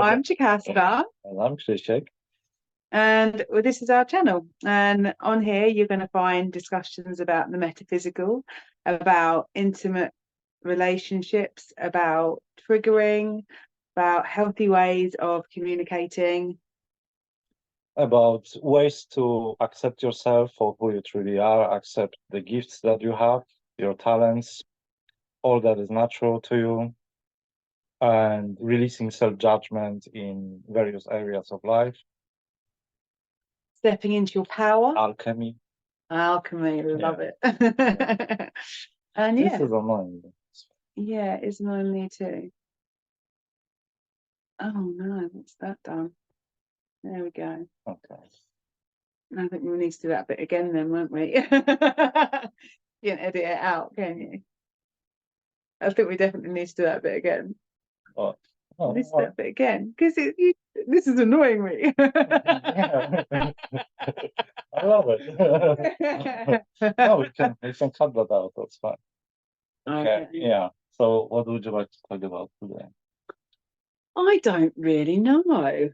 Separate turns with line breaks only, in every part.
I'm Chikasta,
And I'm Krzysiek.
and this is our channel. And on here, you're going to find discussions about the metaphysical, about intimate relationships, about triggering, about healthy ways of communicating.
About ways to accept yourself for who you truly are, accept the gifts that you have, your talents, all that is natural to you, and releasing self-judgment in various areas of life.
Stepping into your power.
Alchemy.
Alchemy, love
Yeah.
it. And
This
yeah,
is annoying.
yeah, it's lonely too. Oh no, what's that done? There we go.
Okay.
I think we need to do that bit again then, won't we? You can edit it out, can you? I think we definitely need to do that bit again.
Oh,
We need to do
oh,
that bit again because this is annoying me.
yeah. I love it. No, we can cut that out. That's fine. Okay.
Okay.
Yeah. So what would you like to talk about today?
I don't really know.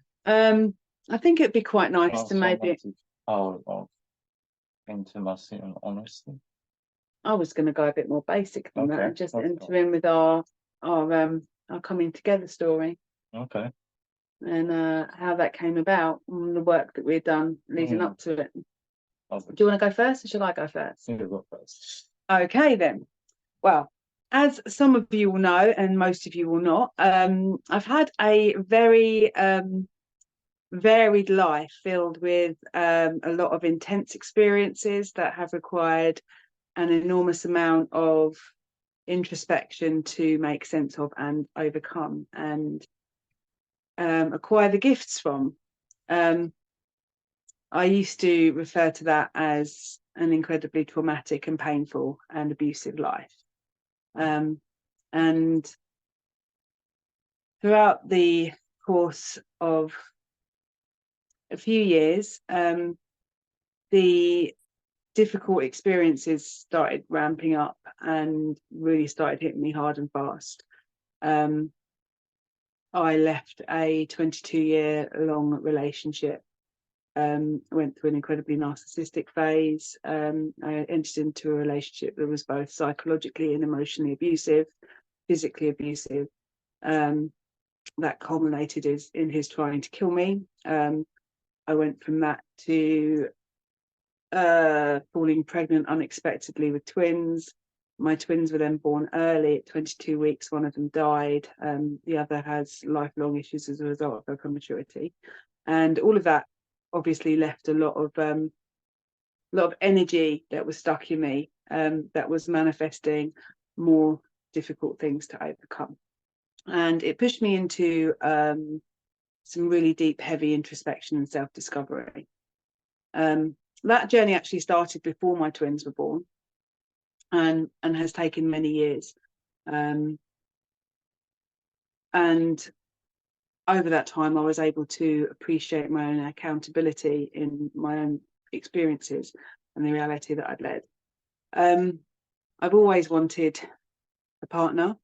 I think it'd be quite nice to maybe.
Transformative power of intimacy and honesty.
I was going to go a bit more basic than that
Okay.
and just
Let's
enter
go.
in with our coming together story
Okay.
and how that came about and the work that we've done leading
Mm,
up to it.
okay.
Do you want to go first or shall I go first?
You go first.
Okay, then. Well, as some of you will know, and most of you will not, I've had a very varied life filled with a lot of intense experiences that have required an enormous amount of introspection to make sense of and overcome and acquire the gifts from. I used to refer to that as an incredibly traumatic and painful and abusive life. And throughout the course of a few years, the difficult experiences started ramping up and really started hitting me hard and fast. I left a 22-year-long relationship, went through an incredibly narcissistic phase. I entered into a relationship that was both psychologically and emotionally abusive, physically abusive. That culminated in his trying to kill me. I went from that to falling pregnant unexpectedly with twins. My twins were then born early at 22 weeks. One of them died. The other has lifelong issues as a result of her prematurity. And all of that obviously left a lot of energy that was stuck in me, that was manifesting more difficult things to overcome. And it pushed me into some really deep, heavy introspection and self-discovery. That journey actually started before my twins were born and has taken many years. And over that time, I was able to appreciate my own accountability in my own experiences and the reality that I'd led. I've always wanted a partner.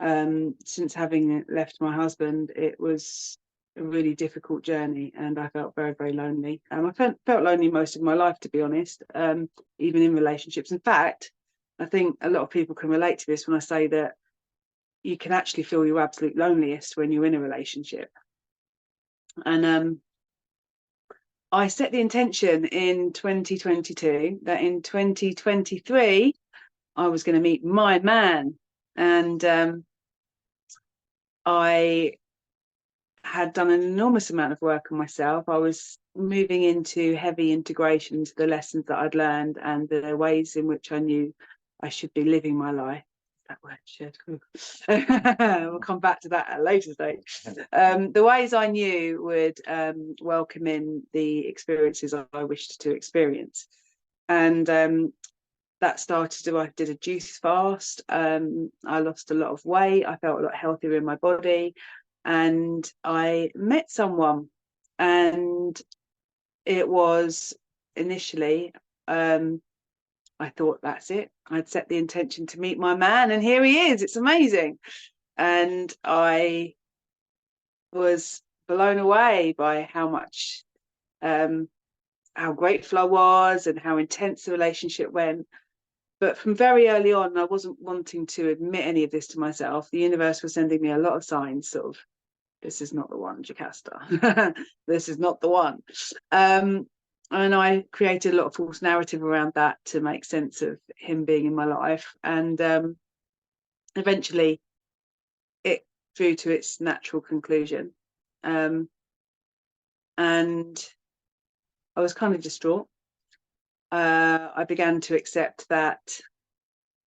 Since having left my husband, it was a really difficult journey and I felt very, very lonely. I felt lonely most of my life, to be honest, even in relationships. In fact, I think a lot of people can relate to this when I say that you can actually feel your absolute loneliest when you're in a relationship. And I set the intention in 2022 that in 2023 I was going to meet my man. And I had done an enormous amount of work on myself. I was moving into heavy integration to the lessons that I'd learned and the ways in which I knew I should be living my life. That word should. We'll come back to that at a later stage. The ways I knew would welcome in the experiences I wished to experience. And that started, I did a juice fast. I lost a lot of weight. I felt a lot healthier in my body. And I met someone, and it was initially, I thought that's it. I'd set the intention to meet my man, and here he is. It's amazing. And I was blown away by how much, how grateful I was and how intense the relationship went. But from very early on, I wasn't wanting to admit any of this to myself. The universe was sending me a lot of signs, sort of, this is not the one, Jocasta. This is not the one. And I created a lot of false narrative around that to make sense of him being in my life. And eventually it drew to its natural conclusion. And I was kind of distraught. I began to accept that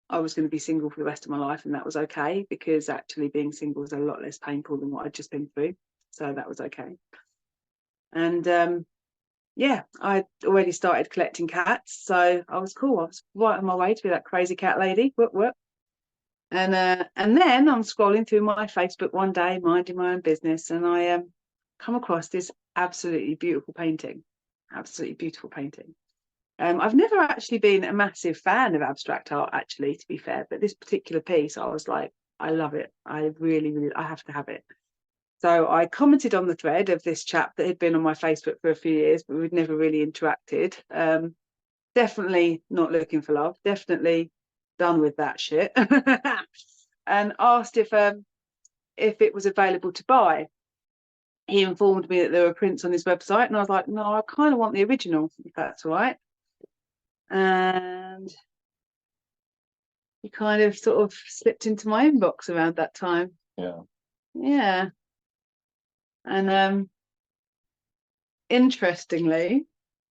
I was going to be single for the rest of my life, and that was okay, because actually being single was a lot less painful than what I'd just been through. So that was okay. And yeah, I'd already started collecting cats, so I was cool. I was right on my way to be that crazy cat lady. Whoop, whoop. And then I'm scrolling through my Facebook one day, minding my own business, and I come across this absolutely beautiful painting. Absolutely beautiful painting. I've never actually been a massive fan of abstract art, actually, to be fair, but this particular piece, I was like, I love it. I really, really, I have to have it. So I commented on the thread of this chap that had been on my Facebook for a few years, but we'd never really interacted. Definitely not looking for love. Definitely done with that shit. And asked if it was available to buy. He informed me that there were prints on his website, and I was like, no, I kind of want the original, if that's all right. And he kind of sort of slipped into my inbox around that time. Yeah. And interestingly,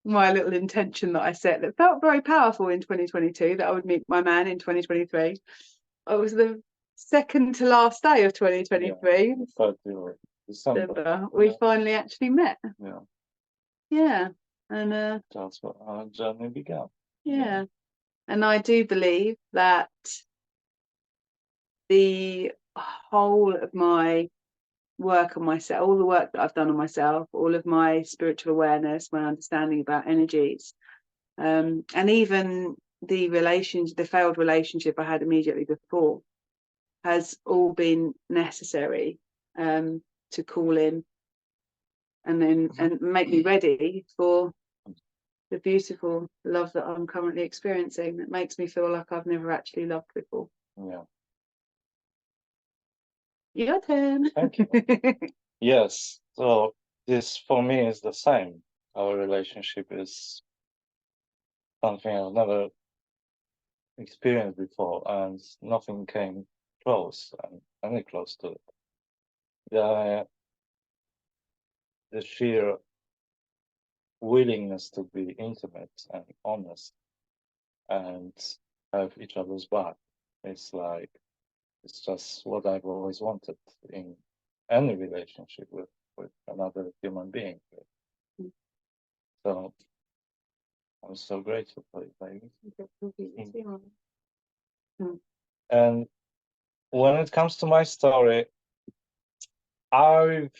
my little intention that I set that felt very powerful in 2022, that I would meet my man in 2023. It was the second to last day of 2023.
Yeah, December.
We finally actually met.
Yeah.
Yeah. And
that's what our journey began.
Yeah. And I do believe that the whole of my work on myself, all the work that I've done on myself, all of my spiritual awareness, my understanding about energies, and even the failed relationship I had immediately before, has all been necessary to call in and make me ready for the beautiful love that I'm currently experiencing. That makes me feel like I've never actually loved before.
Yeah.
Your turn.
Thank you. Yes. So this for me is the same. Our relationship is something I've never experienced before, and nothing came close, any close to it. The sheer willingness to be intimate and honest and have each other's back. It's just what I've always wanted in any relationship with another human being. So I'm so grateful for it, baby. And when it comes to my story, as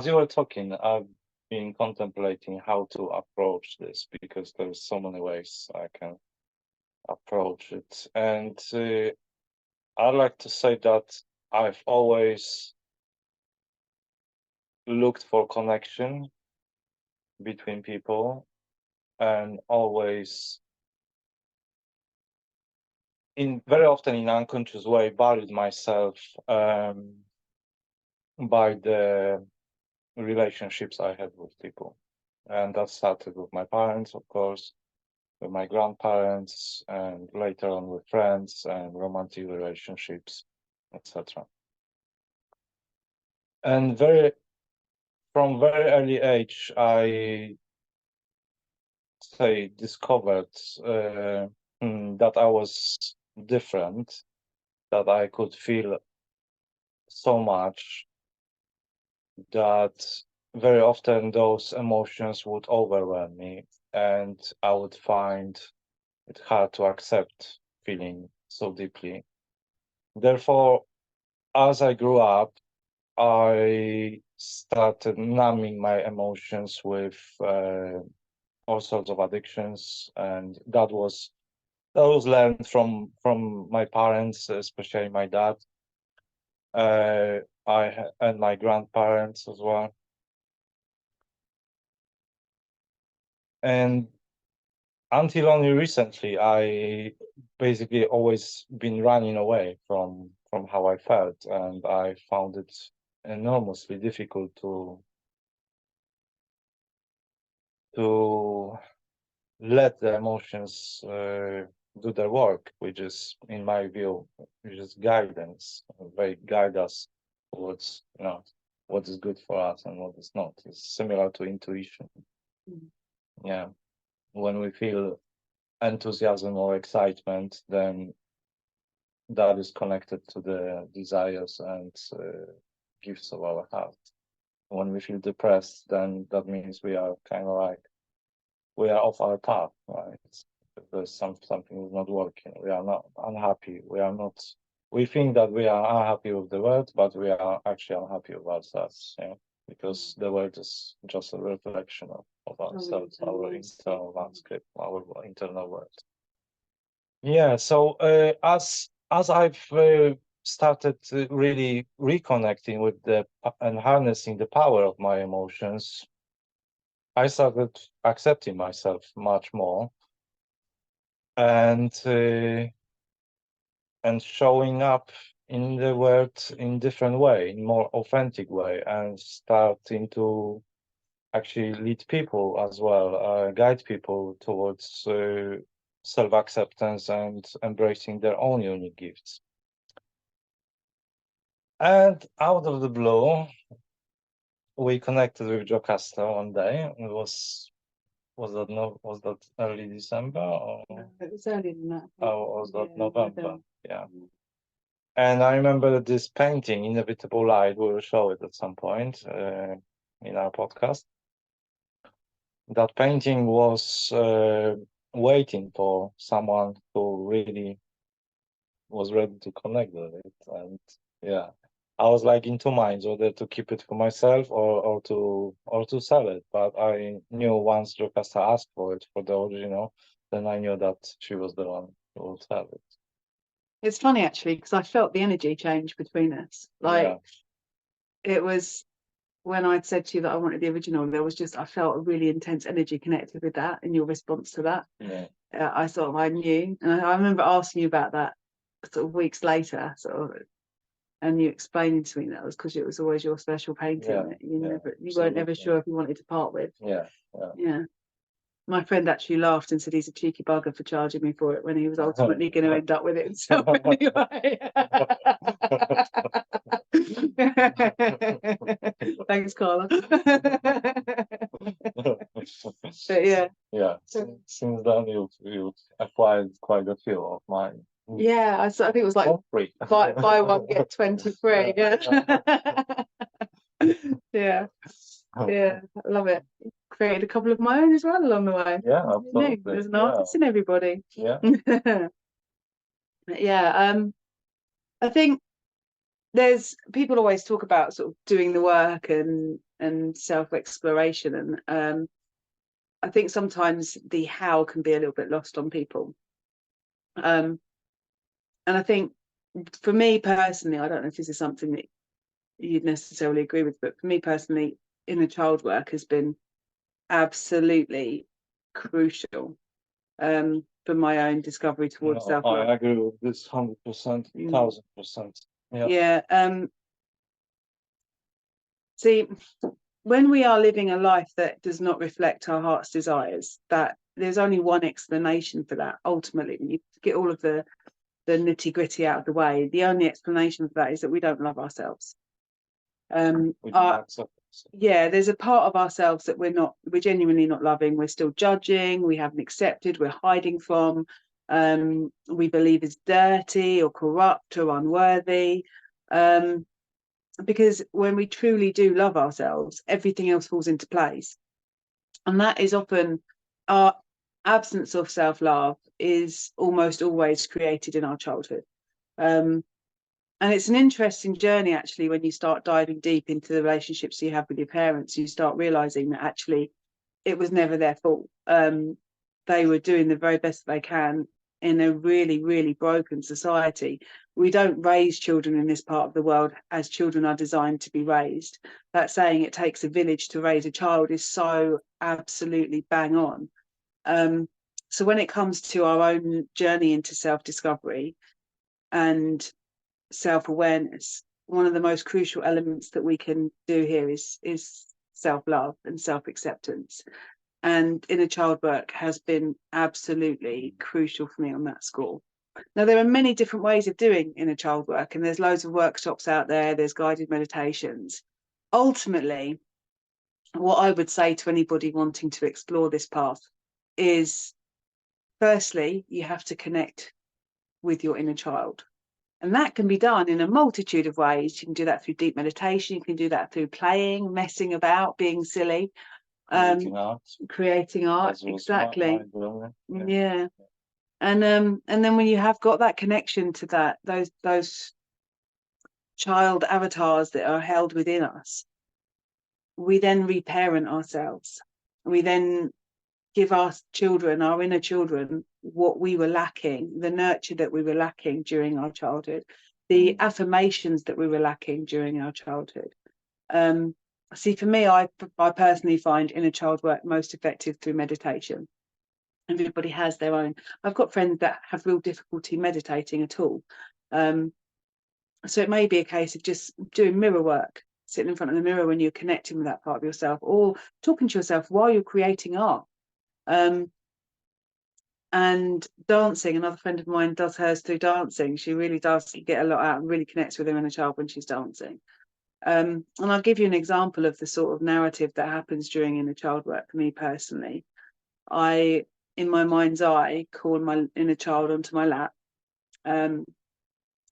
you were talking, I've been contemplating how to approach this, because there's so many ways I can approach it. And I'd like to say that I've always looked for connection between people, and always very often in unconscious way buried myself by the relationships I had with people. And that started with my parents, of course, with my grandparents, and later on with friends and romantic relationships, etc. And from very early age, I discovered that I was different, that I could feel so much, that very often those emotions would overwhelm me, and I would find it hard to accept feeling so deeply. Therefore, as I grew up, I started numbing my emotions with all sorts of addictions, and that was learned from my parents, especially my dad. And my grandparents as well. And until only recently, I basically always been running away from how I felt, and I found it enormously difficult to let the emotions do their work, which is, in my view, which is guidance. They guide us towards, what is good for us and what is not. It's similar to intuition. Yeah, when we feel enthusiasm or excitement, then that is connected to the desires and gifts of our heart. When we feel depressed, then that means we are kind of like, we are off our path, right? There's something is not working. We are not unhappy. We think that we are unhappy with the world, but we are actually unhappy with ourselves, because the world is just a reflection of ourselves, our internal landscape, our internal world. Yeah, so as I've started really reconnecting with and harnessing the power of my emotions, I started accepting myself much more, and showing up in the world in different way, in more authentic way, and starting to actually lead people as well, guide people towards self-acceptance and embracing their own unique gifts. And out of the blue, we connected with Jocasta one day. It was that early December, or
it was earlier than that.
oh, was that November? Yeah. And I remember this painting, Inevitable Light. We will show it at some point in our podcast. That painting was waiting for someone who really was ready to connect with it. And yeah, I was like in two minds whether to keep it for myself or to sell it. But I knew once Jocasta asked for it, for the original, then I knew that she was the one who would sell it.
It's funny actually, because I felt the energy change between us. Like, it was when I'd said to you that I wanted the original, there was just, I felt a really intense energy connected with that and your response to that.
Yeah.
I thought I knew. And I remember asking you about that sort of weeks later, and you explaining to me that was because it was always your special painting that you weren't ever sure if you wanted to part with. Yeah. My friend actually laughed and said he's a cheeky bugger for charging me for it when he was ultimately going to end up with it himself anyway. Thanks, Carla. But yeah.
Yeah. Since then, you've acquired quite a few of mine.
Yeah, I think it was like buy one get 20 free. Yeah. Yeah, I love it. Created a couple of my own as well along the way.
Yeah, absolutely.
There's an artist in everybody.
Yeah.
Yeah. I think there's people always talk about sort of doing the work and self-exploration, and I think sometimes the how can be a little bit lost on people. And I think for me personally, I don't know if this is something that you'd necessarily agree with, but for me personally, inner child work has been absolutely crucial for my own discovery towards self-love.
I agree with this 100%, 1000%.
Yeah. See, when we are living a life that does not reflect our heart's desires, that there's only one explanation for that. Ultimately, when you get all of the nitty-gritty out of the way, the only explanation for that is that we don't love ourselves. There's a part of ourselves that we're genuinely not loving. We're still judging, we haven't accepted, we're hiding from, we believe is dirty or corrupt or unworthy. Because when we truly do love ourselves, everything else falls into place. And that is often our absence of self-love is almost always created in our childhood. And it's an interesting journey, actually, when you start diving deep into the relationships you have with your parents. You start realizing that actually it was never their fault. They were doing the very best they can in a really, really broken society. We don't raise children in this part of the world as children are designed to be raised. That saying, it takes a village to raise a child, is so absolutely bang on. So when it comes to our own journey into self-discovery and self-awareness, one of the most crucial elements that we can do here is self-love and self-acceptance. And inner child work has been absolutely crucial for me on that score. Now, there are many different ways of doing inner child work, and there's loads of workshops out there, there's guided meditations. Ultimately, what I would say to anybody wanting to explore this path is, firstly, you have to connect with your inner child. And that can be done in a multitude of ways. You can do that through deep meditation, you can do that through playing, messing about, being silly. Creating art, exactly. Yeah. And then when you have got that connection to that, those child avatars that are held within us, we then reparent ourselves. We then give our children, our inner children, what we were lacking, the nurture that we were lacking during our childhood, the affirmations that we were lacking during our childhood. See, for me, I personally find inner child work most effective through meditation. Everybody has their own. I've got friends that have real difficulty meditating at all. So it may be a case of just doing mirror work, sitting in front of the mirror when you're connecting with that part of yourself, or talking to yourself while you're creating art. And dancing, another friend of mine does hers through dancing. She really does get a lot out and really connects with her inner child when she's dancing. And I'll give you an example of the sort of narrative that happens during inner child work for me personally. I, in my mind's eye, call my inner child onto my lap. And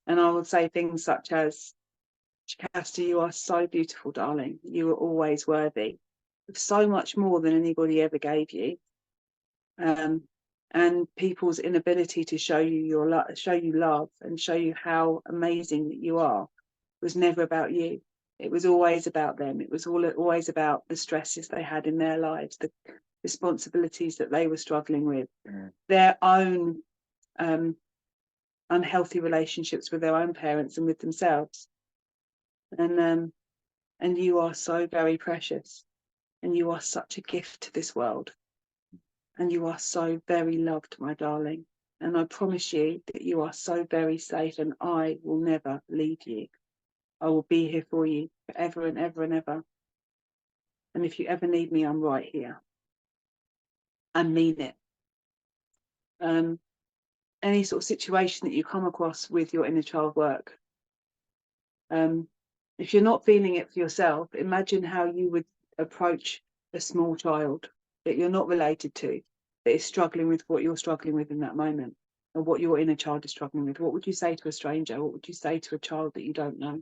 I will say things such as, Shasta, you are so beautiful, darling. You are always worthy of so much more than anybody ever gave you. And people's inability to show you love and show you how amazing that you are was never about you. It was always about them. It was always about the stresses they had in their lives, the responsibilities that they were struggling with, their own unhealthy relationships with their own parents and with themselves. And you are so very precious, and you are such a gift to this world, and you are so very loved, my darling. And I promise you that you are so very safe, and I will never leave you. I will be here for you forever and ever and ever. And if you ever need me, I'm right here. I mean it. Any sort of situation that you come across with your inner child work, if you're not feeling it for yourself, imagine how you would approach a small child that you're not related to, that is struggling with what you're struggling with in that moment, or what your inner child is struggling with. What would you say to a stranger? What would you say to a child that you don't know?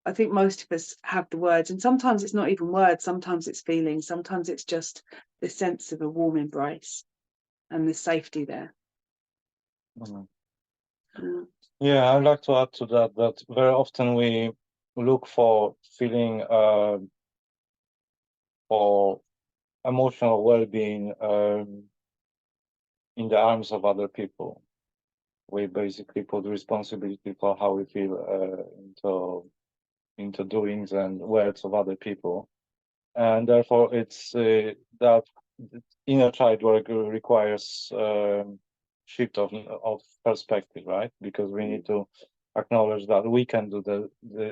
I think most of us have the words, and sometimes it's not even words, sometimes it's feelings, sometimes it's just the sense of a warm embrace and the safety there.
Yeah, I'd like to add to that very often we look for feeling for emotional well-being in the arms of other people. We basically put responsibility for how we feel into doings and words of other people, and therefore it's that inner child work requires shift of perspective, right? Because we need to acknowledge that we can do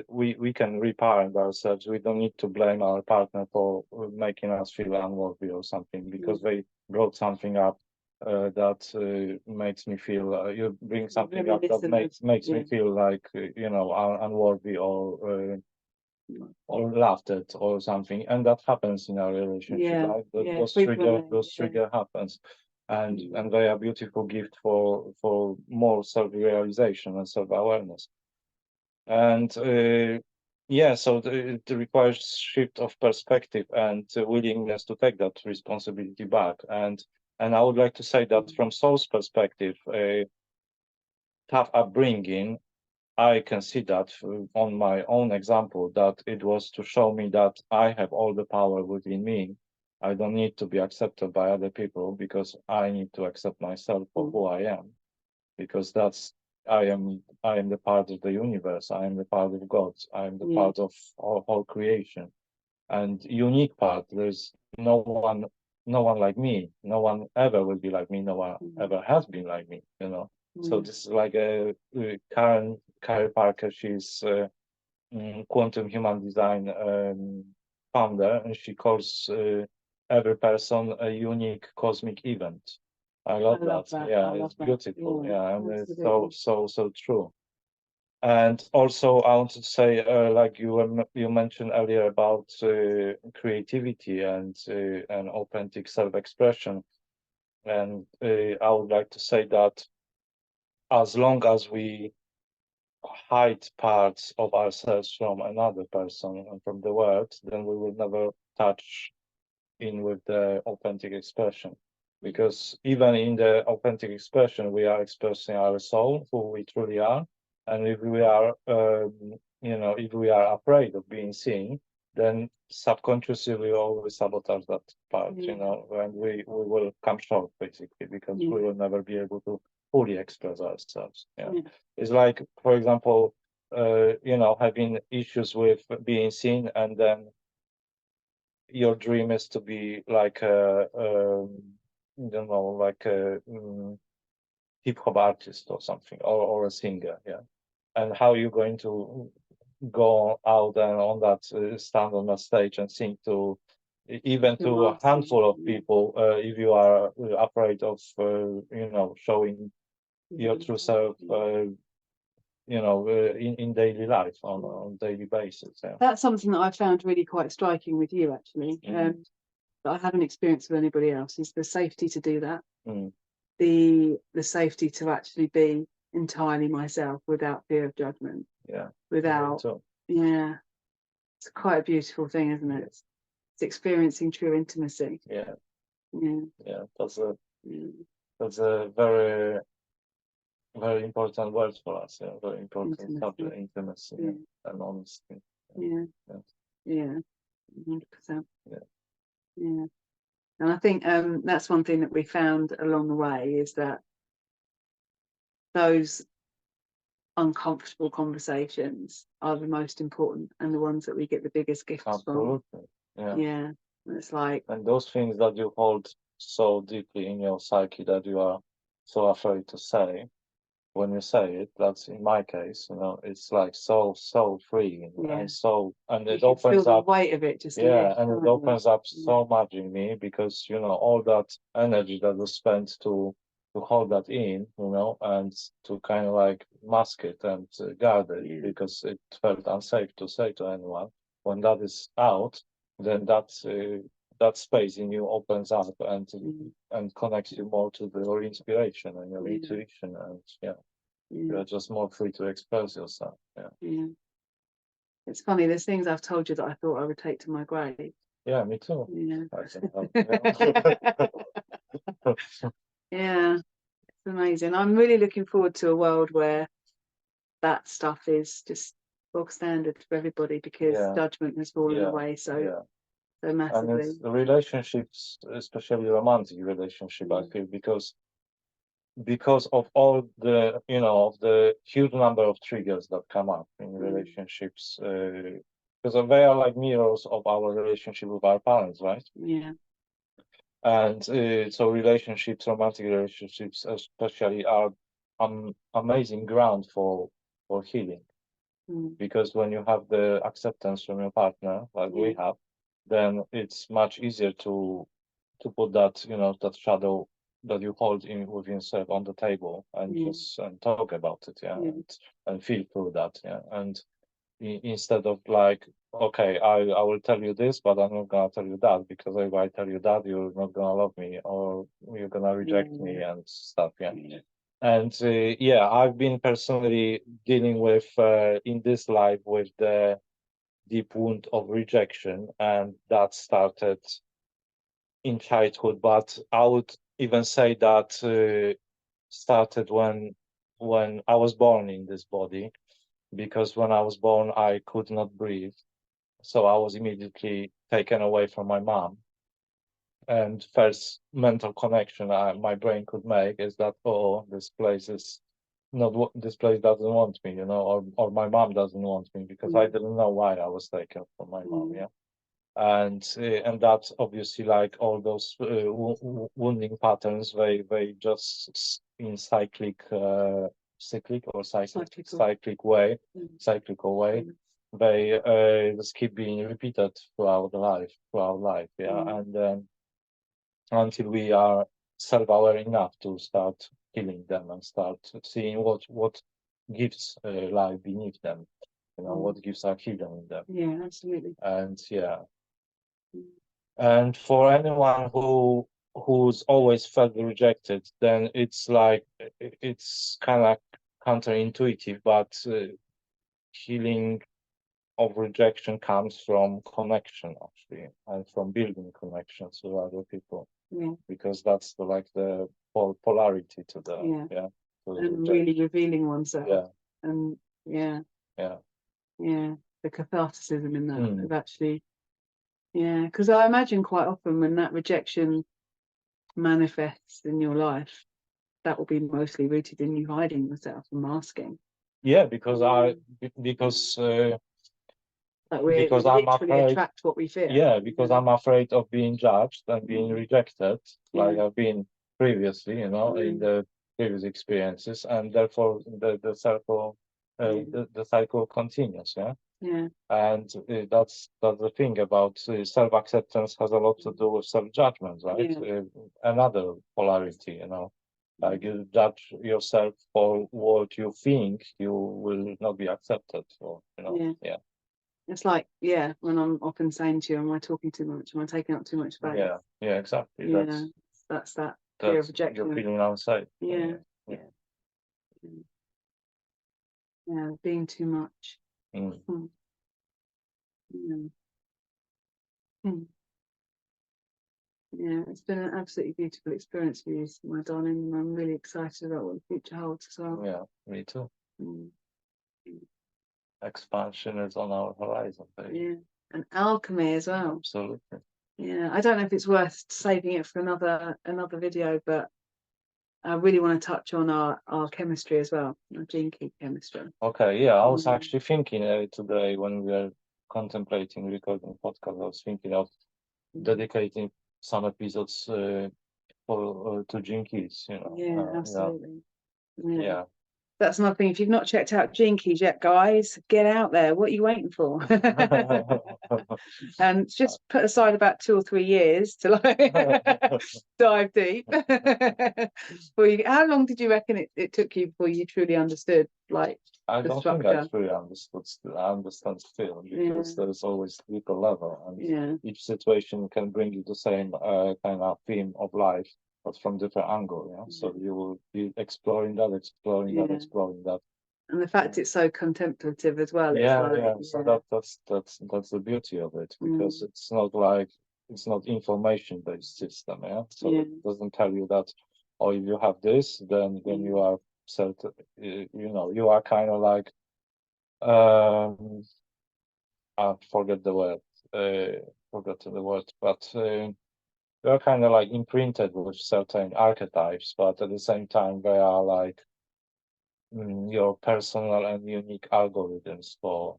we can reparent ourselves. We don't need to blame our partner for making us feel unworthy or something because they brought something up that makes me feel you bring something up that makes me feel like unworthy or laughed at or something, and that happens in our relationship, right? Those trigger happens, and they are beautiful gift for more self-realization and self-awareness. And so it requires shift of perspective and willingness to take that responsibility back. And I would like to say that from soul's perspective, tough upbringing, I can see that on my own example, that it was to show me that I have all the power within me I don't need to be accepted by other people because I need to accept myself for who I am, because I am the part of the universe. I am the part of God. I am the part of whole creation, and unique part. There's no one like me. No one ever will be like me. No one ever has been like me. So this is like Karen Carey Parker. She's quantum human design founder, and she calls every person a unique cosmic event. I love that. Yeah, it's beautiful. Yeah, and it's so true. And also, I wanted to say, like you mentioned earlier about creativity and authentic self-expression, and I would like to say that as long as we hide parts of ourselves from another person and from the world, then we will never touch in with the authentic expression. Because even in the authentic expression, we are expressing our soul, who we truly are. And if we are, if we are afraid of being seen, then subconsciously we always sabotage that part, and we will come short basically, because we will never be able to fully express ourselves. It's like, for example, having issues with being seen, and then your dream is to be like I don't know, like a hip hop artist or something, or a singer, and how you going to go out and on that stand on the stage and sing to even to a handful of people if you are afraid of showing your true self in daily life, on daily basis.
That's something that I found really quite striking with you, actually, that I haven't experienced with anybody else, is the safety to do that. The safety to actually be entirely myself without fear of judgment. Without it's quite a beautiful thing, isn't it? It's experiencing true intimacy.
That's a very, very important word for us. Very important subject: intimacy and honesty.
100%. And I think that's one thing that we found along the way, is that those uncomfortable conversations are the most important, and the ones that we get the biggest gifts from. It's like,
and those things that you hold so deeply in your psyche that you are so afraid to say, when you say it, that's in my case, it's like so free, and it opens up
the weight of it, just
and it opens up so much in me, because all that energy that was spent to hold that in, and to kind of like mask it and guard it, because it felt unsafe to say to anyone. When that is out, then that space in you opens up and connects you more to your inspiration and your intuition, and you're just more free to express yourself.
It's funny, there's things I've told you that I thought I would take to my grave.
Yeah, me too.
It's amazing. I'm really looking forward to a world where that stuff is just bog standard for everybody, because judgment has fallen away so massively.
And it's the relationships, especially romantic relationship, I feel, because of all the of the huge number of triggers that come up in relationships, because they are like mirrors of our relationship with our parents, right? And so romantic relationships especially, are amazing ground for healing, because when you have the acceptance from your partner, like we have, then it's much easier to put that that shadow that you hold in with yourself on the table, and just talk about it, and feel through that, and instead of like, okay, I will tell you this, but I'm not gonna tell you that, because if I tell you that, you're not gonna love me, or you're gonna reject me and stuff. And I've been personally dealing with in this life with the deep wound of rejection, and that started in childhood, but I would even say that started when I was born in this body, because when I was born I could not breathe, so I was immediately taken away from my mom, And first mental connection my brain could make is that, oh, this place is not what this place doesn't want me, or my mom doesn't want me, because I didn't know why I was taken from my mom. Yeah. And that's obviously like all those wounding patterns, they just in cyclical way, they just keep being repeated throughout life. Yeah. And then until we are self-aware enough to start healing them and start seeing what gives life beneath them, what gives are hidden in them.
Yeah, absolutely.
And and for anyone who's always felt rejected, then it's like it's kind of counterintuitive, but healing of rejection comes from connection, actually, and from building connections with other people.
Yeah.
Because that's the polarity to the
to the and
rejection.
really revealing oneself.
Yeah.
And the catharticism in that of actually, because I imagine quite often when that rejection manifests in your life, that will be mostly rooted in you hiding yourself and masking.
Yeah, because
we
I'm
literally
afraid,
attract what we fear.
Yeah, because I'm afraid of being judged and being rejected, like I've been previously, in the previous experiences, and therefore the circle, the cycle continues. Yeah.
Yeah.
And that's the thing about self-acceptance has a lot to do with self-judgment, right? Another polarity, like you judge yourself for what you think, you will not be accepted. So,
It's like, when I'm often saying to you, am I talking too much? Am I taking up too much space?
Yeah, exactly.
That's that fear of rejection.
You're feeling unsafe.
Yeah, being too much. Yeah, it's been an absolutely beautiful experience for you, my darling, and I'm really excited about what the future holds as well.
Yeah, me too. Expansion is on our horizon.
Yeah, and alchemy as well.
Absolutely.
Yeah, I don't know if it's worth saving it for another video, but I really want to touch on our chemistry as well, our gene key chemistry.
Okay, yeah, I was actually thinking today when we were contemplating recording podcast, I was thinking of dedicating some episodes to gene keys.
Yeah, absolutely.
Yeah.
That's another thing. If you've not checked out Gene Keys yet, guys, get out there. What are you waiting for? And just put aside about 2 or 3 years to dive deep. How long did you reckon it took you before you truly understood, I
don't think I truly understood. I understand still, because there's always deeper level, and each situation can bring you the same kind of theme of life, but from different angle. So you will be exploring that.
And the fact it's so contemplative as well.
So that's the beauty of it, because it's not information-based system. So it doesn't tell you that, oh, if you have this, then you are certain. You are kind of like I forget the word. But they are kind of like imprinted with certain archetypes, but at the same time they are like your personal and unique algorithms for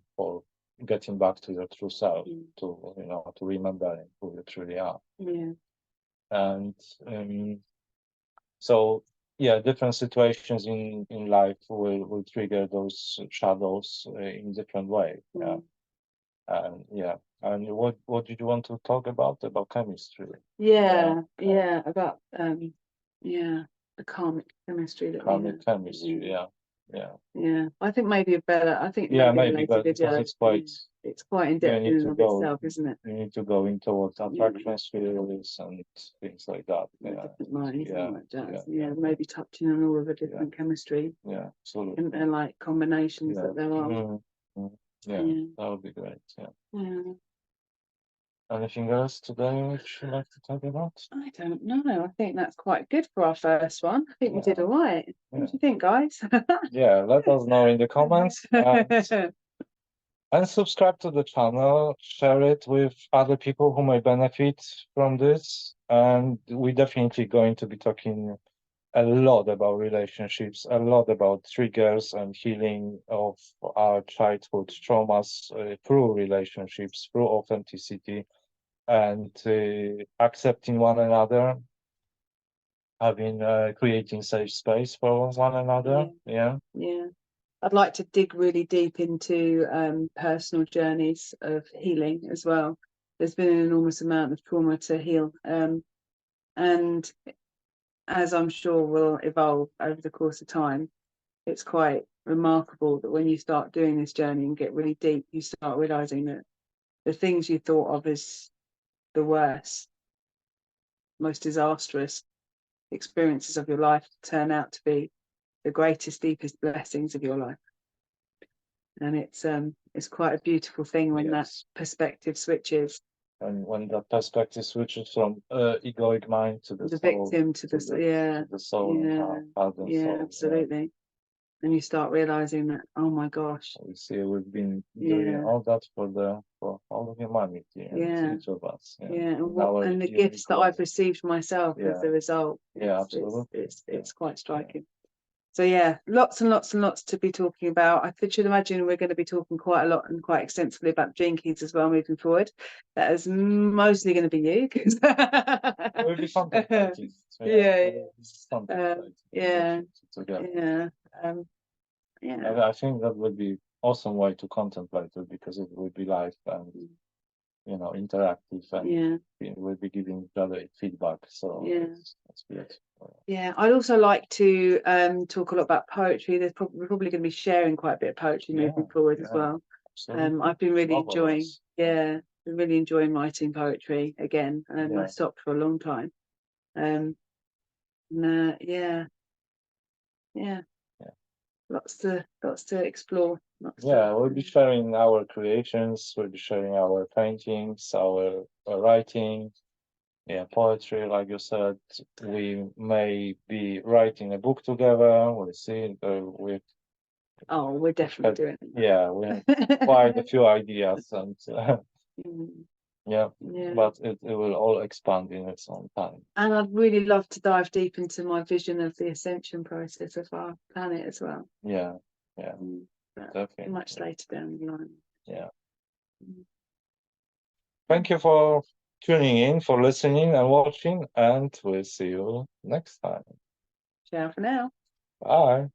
getting back to your true self, to remembering who you truly are. And so different situations in life will trigger those shadows in different way. And what did you want to talk about chemistry? About the karmic chemistry that karmic chemistry. I think maybe a later video. It's quite in depth in and of itself, isn't it? You need to go into what attraction theories and things like that.
Different minds and like jazz. Maybe touching on all of the different chemistry.
Yeah, absolutely.
And like combinations that there are.
That would be great. Anything else today which you'd like to talk about? I
don't know. I think that's quite good for our first one. I think we did all right. What do you think, guys?
Let us know in the comments. And subscribe to the channel, share it with other people who may benefit from this. and we're definitely going to be talking a lot about relationships, a lot about triggers and healing of our childhood traumas through relationships, through authenticity, and accepting one another, having creating safe space for one another. Yeah.
I'd like to dig really deep into personal journeys of healing as well. There's been an enormous amount of trauma to heal, and as I'm sure will evolve over the course of time, it's quite remarkable that when you start doing this journey and get really deep, you start realizing that the things you thought of as the worst, most disastrous experiences of your life turn out to be the greatest, deepest blessings of your life. And it's quite a beautiful thing when that perspective switches.
And when that perspective switches from egoic mind to the soul,
victim to the soul,
soul,
absolutely. And you start realizing that, oh my gosh,
we see we've been doing all that for all of humanity and each of us.
And the gifts that I've received myself as a result.
Absolutely.
It's quite striking. So yeah, lots and lots and lots to be talking about. I should imagine we're going to be talking quite a lot and quite extensively about Gene Keys as well moving forward. That is mostly going to be you, because
we'll be contemplating. And I think that would be awesome way to contemplate it, because it would be live and interactive, and we'll be giving each other feedback. So that's good.
I'd also like to talk a lot about poetry. We're probably going to be sharing quite a bit of poetry moving forward as well. I've been really enjoying writing poetry again. I stopped for a long time. Lots to explore.
We'll be sharing our creations, we'll be sharing our paintings, our writing, poetry, like you said. We may be writing a book together. We'll see.
We're definitely doing it.
We have quite a few ideas, and but it will all expand in its own time. And
I'd really love to dive deep into my vision of the ascension process of our planet as well.
Definitely.
Much later down the line.
Thank you for tuning in, for listening and watching, and we'll see you next time.
Ciao for now.
Bye.